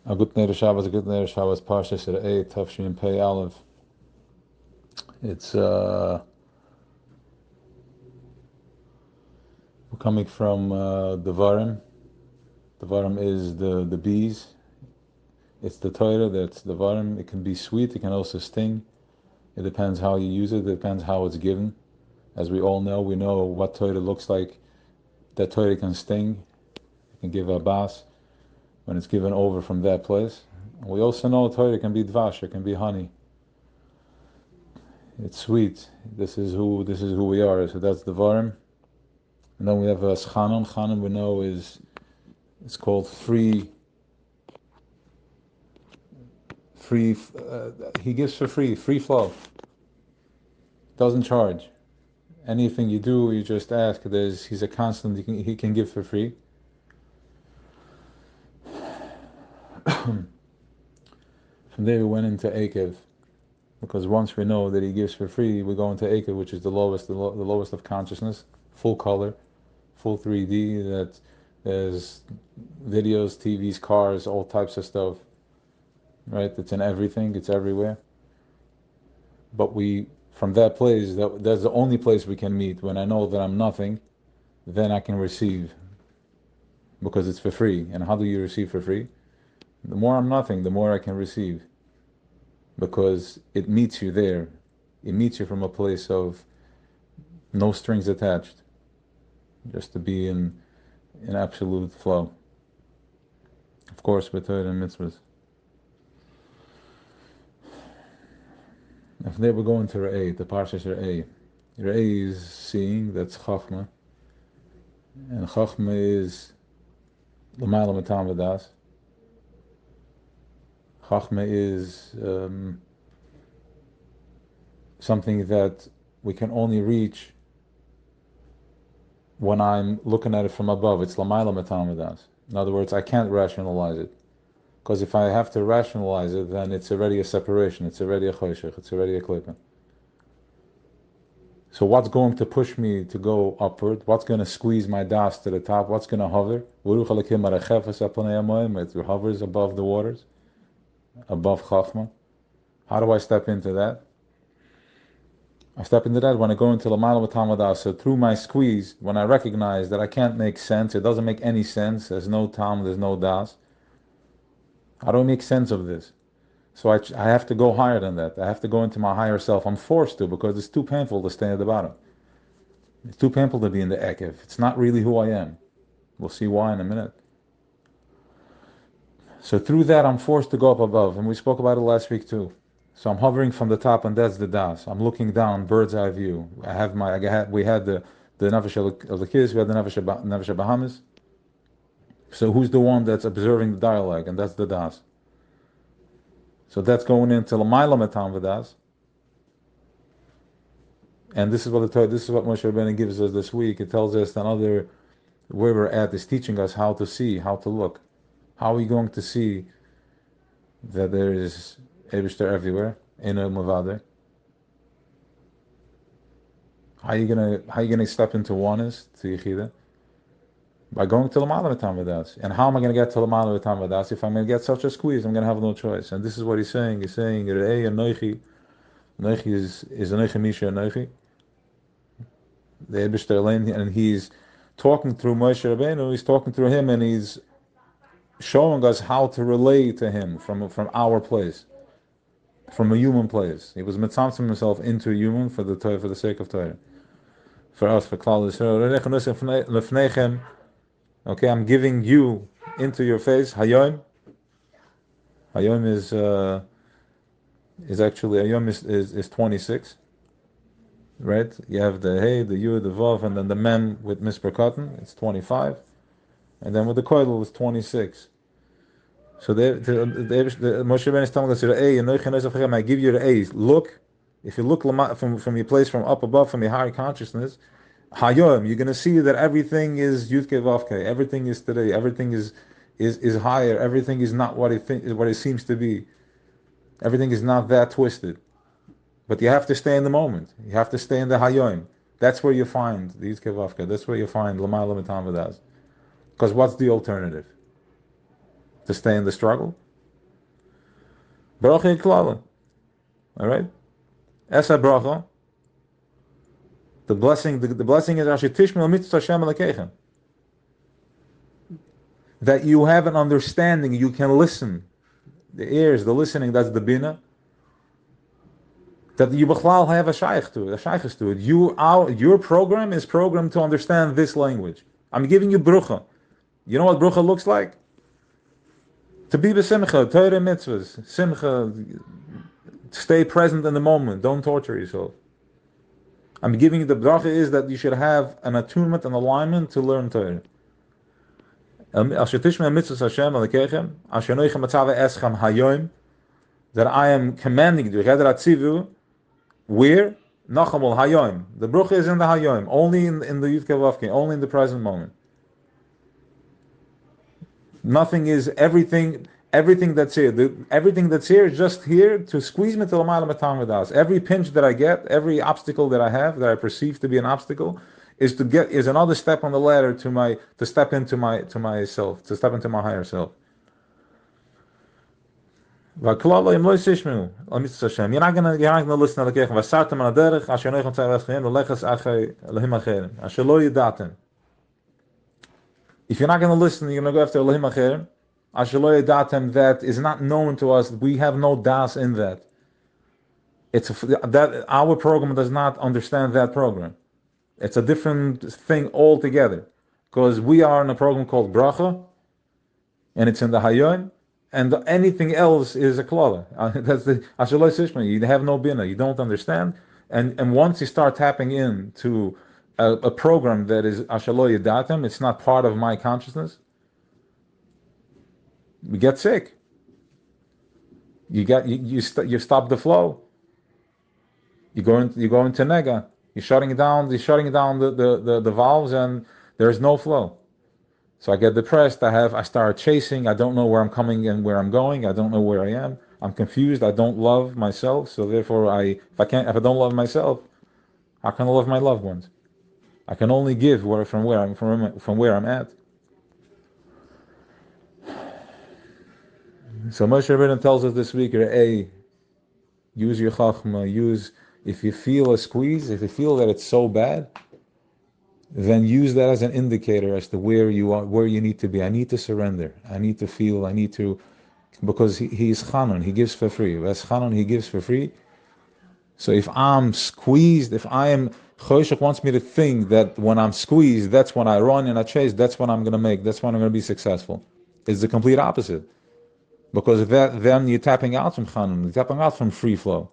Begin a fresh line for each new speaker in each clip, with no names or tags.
A good night of Shabbos, Parshas Re'eh, Tafshin Pei Aleph. We're coming from Devarim. Devarim is the bees. It's the Torah that's Devarim. It can be sweet, it can also sting. It depends how you use it, it depends how it's given. As we all know, we know what Torah looks like. That Torah can sting, it can give a bas when it's given over from that place. We also know Torah can be dvash, it can be honey. It's sweet. This is who we are. So that's the Devarim. And then we have Chanan. Chanan we know it's called free. He gives for free flow. Doesn't charge. Anything you do, you just ask. He's a constant. He can give for free. From there we went into Akev, because once we know that he gives for free, we go into Akev, which is the lowest of consciousness, full color, full 3D. That there's videos, TVs, cars, all types of stuff. Right? It's in everything. It's everywhere. But from that place, that's the only place we can meet. When I know that I'm nothing, then I can receive, because it's for free. And how do you receive for free? The more I'm nothing, the more I can receive, because it meets you there. It meets you from a place of no strings attached, just to be in absolute flow. Of course, with Torah and mitzvahs. If they were going to Re'eh, the Parshas Re'eh. Re'eh is seeing, that's Chachma. And Chachma is L'mayla Matam V'das. Chachma is something that we can only reach when I'm looking at it from above. It's L'mayla Matam V'das. In other words, I can't rationalize it. Because if I have to rationalize it, then it's already a separation, it's already a choshech, it's already a klipa. So what's going to push me to go upward? What's going to squeeze my das to the top? What's going to hover? It hovers above the waters, above Chachma. How do I step into that? I step into that when I go into L'mayla B'tam V'das. So through my squeeze, when I recognize that I can't make sense, it doesn't make any sense, there's no tam, there's no das. How do I make sense of this? So I have to go higher than that. I have to go into my higher self. I'm forced to, because it's too painful to stay at the bottom. It's too painful to be in the Ekev. It's not really who I am. We'll see why in a minute. So through that, I'm forced to go up above, and we spoke about it last week too. So I'm hovering from the top, and that's the das. I'm looking down, bird's eye view. We had the Nefesh Elokis, we had the Nefesh Bahamas. So who's the one that's observing the dialogue? And that's the das. So that's going into L'mayla Matam V'das. And this is what Moshe Rabbeinu gives us this week. It tells us where we're at is teaching us how to see, how to look. How are we going to see that there is Eibishter everywhere? Eino Mavadeh. How are you gonna step into oneness, to Yechida? By going to L'mayla Matam V'das. And how am I going to get to L'mayla Matam V'das? If I'm going to get such a squeeze, I'm going to have no choice. And this is what he's saying. He's saying, Re'eh and Noichi. Noichi is Noichi Misha and Noichi. The Eibishter Elaine, and he's talking through Moshe Rabbeinu. He's talking through him, and he's showing us how to relate to him from our place, from a human place. He was mitzamtzim himself into a human for the sake of Torah. For us, for Klal Yisrael. Okay, I'm giving you into your face. Hayom. Hayom is actually Hayom is 26. Right? You have the Hey, the Yud, the Vav, and then the Mem with Misper Cotton, it's 25. And then with the Koilel, it's 26. So the Moshe Rabbeinu is telling us, I give you the A's. Look, if you look from your place from up above, from your higher consciousness, Hayom, you're going to see that everything is Yudke Vavke, everything is today, everything is higher, everything is not what it seems to be. Everything is not that twisted. But you have to stay in the moment. You have to stay in the Hayom. That's where you find the Yudke Vavke. That's where you find L'mayla Matam V'das. Because what's the alternative? To stay in the struggle? Bracha klala. All right? Esa bracha. The blessing is Asher Tishmel Mitzvah Hashem Elokeichem. That you have an understanding, you can listen. The ears, the listening, that's the bina. That you b'chlal have a shaykh to it. Your program is programmed to understand this language. I'm giving you brucha. You know what brucha looks like? To be b'simcha, Torah mitzvahs, simcha, stay present in the moment, don't torture yourself. I'm giving you the bracha is that you should have an attunement and alignment to learn Torah. That I am commanding you, where? Nachamol Hayoim. The brucha is in the Hayoim, only in the Yud Kevavke, only in the present moment. Nothing is everything that's here. Everything that's here is just here to squeeze me to l'mayla matam v'das. Every pinch that I get, every obstacle that I have, that I perceive to be an obstacle, is another step on the ladder to step into myself, to step into my higher self. You're not gonna listen to the if you're not going to listen, you're going to go after Elohim Acherim. Ashelo Yadatem, that is not known to us. We have no das in that. That our program does not understand that program. It's a different thing altogether. Because we are in a program called Bracha, and it's in the Hayon, and anything else is a klala. That's the Ashelo Sishma. You have no bina. You don't understand. And once you start tapping into a program that is Ashalo Yadatem, it's not part of my consciousness, we get sick. You stop the flow. You go into nega. You're shutting down the valves, and there's no flow. So I get depressed. I start chasing. I don't know where I'm coming and where I'm going. I don't know where I am. I'm confused. I don't love myself. So therefore, if I don't love myself, how can I love my loved ones? I can only give from where I'm at. So Moshe Rabbeinu tells us this week, use your chachma. If you feel a squeeze, if you feel that it's so bad, then use that as an indicator as to where you are, where you need to be. I need to surrender. I need to feel. Because he is Chanun. He gives for free. As Chanun, he gives for free. So if I'm squeezed, Choshech wants me to think that when I'm squeezed, that's when I run and I chase, that's when I'm going to make, that's when I'm going to be successful. It's the complete opposite. Because then you're tapping out from Chanun, you're tapping out from free flow.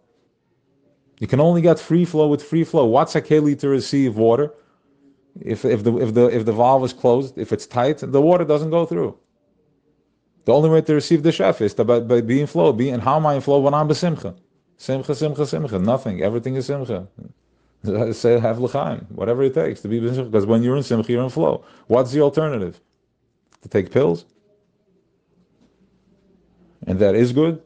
You can only get free flow with free flow. What's a keli to receive water? If the valve is closed, if it's tight, the water doesn't go through. The only way to receive the chef is by being flow. And how am I in flow when I'm besimcha? Simcha. Nothing. Everything is simcha. Say have l'chaim, whatever it takes to be besimcha. Because when you're in simcha, you're in flow. What's the alternative? To take pills? And that is good.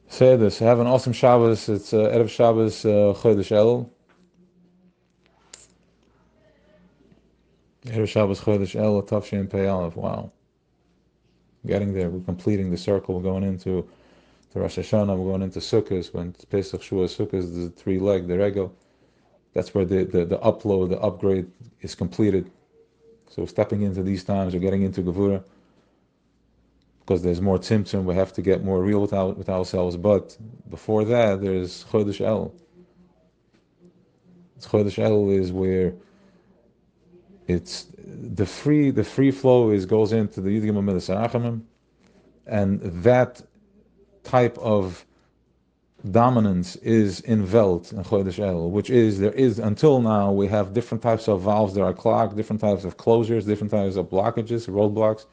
Say this. Have an awesome Shabbos. It's Erev Shabbos Chodesh El. Erev Shabbos Chodesh El Tafshin Pei Aleph. Wow. Getting there. We're completing the circle. We're going into Rosh Hashanah. We're going into Sukkot. When it's Pesach Shua Sukkot, the 3-leg, the regel. That's where the upload, the upgrade is completed. So stepping into these times, we're getting into Gevurah. Because there's more tzimtzum, we have to get more real with ourselves. But before that, there's Chodesh El. Chodesh El is where it's the free flow goes into the Yud Gimel Midas Harachamim, and that type of dominance is in Welt and Chodesh El, which is there is until now we have different types of valves that are clogged, different types of closures, different types of blockages, roadblocks.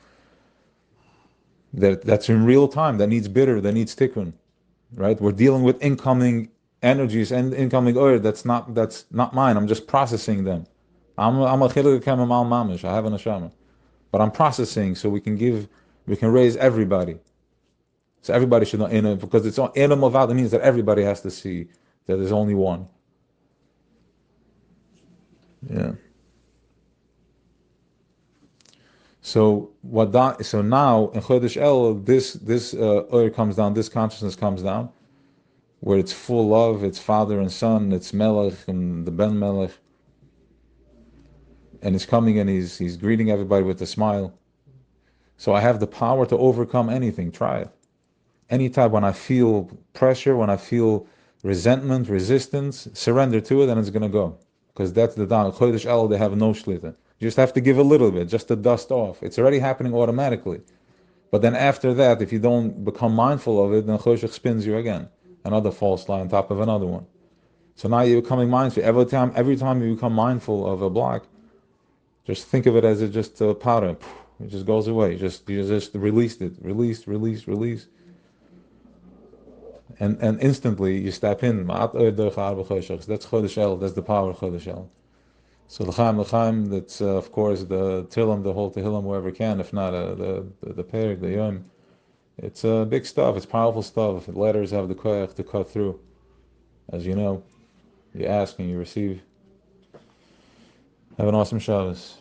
That's in real time, that needs bitter, that needs tikkun, right? We're dealing with incoming energies and incoming oil that's not mine. I'm just processing them. I'm a chiluk kemamal mamish. I have an neshama, but I'm processing so we can raise everybody. So everybody should know, because it's elam of it means that everybody has to see that there's only one. Yeah. So so now in Chodesh El, this oil comes down, this consciousness comes down, where it's full of, it's father and son, it's Melech and the Ben Melech, and he's coming and he's greeting everybody with a smile. So I have the power to overcome anything. Try it. Anytime when I feel pressure, when I feel resentment, resistance, surrender to it, and it's gonna go. Because that's the down. Chodesh El, they have no shlita. You just have to give a little bit, just to dust off. It's already happening automatically. But then after that, if you don't become mindful of it, then Choshech spins you again. Another false lie on top of another one. So now you're becoming mindful. Every time you become mindful of a block, just think of it as just a powder. It just goes away. You just released it. Release, release, release. And instantly you step in. That's Chodesh El. That's the power of Chodesh El. So l'chaim, that's of course the Tillim, the whole Tehillim, whoever can. If not, the Perik, the Yom. It's big stuff. It's powerful stuff. Letters have the koyach to cut through. As you know, you ask and you receive. Have an awesome Shabbos.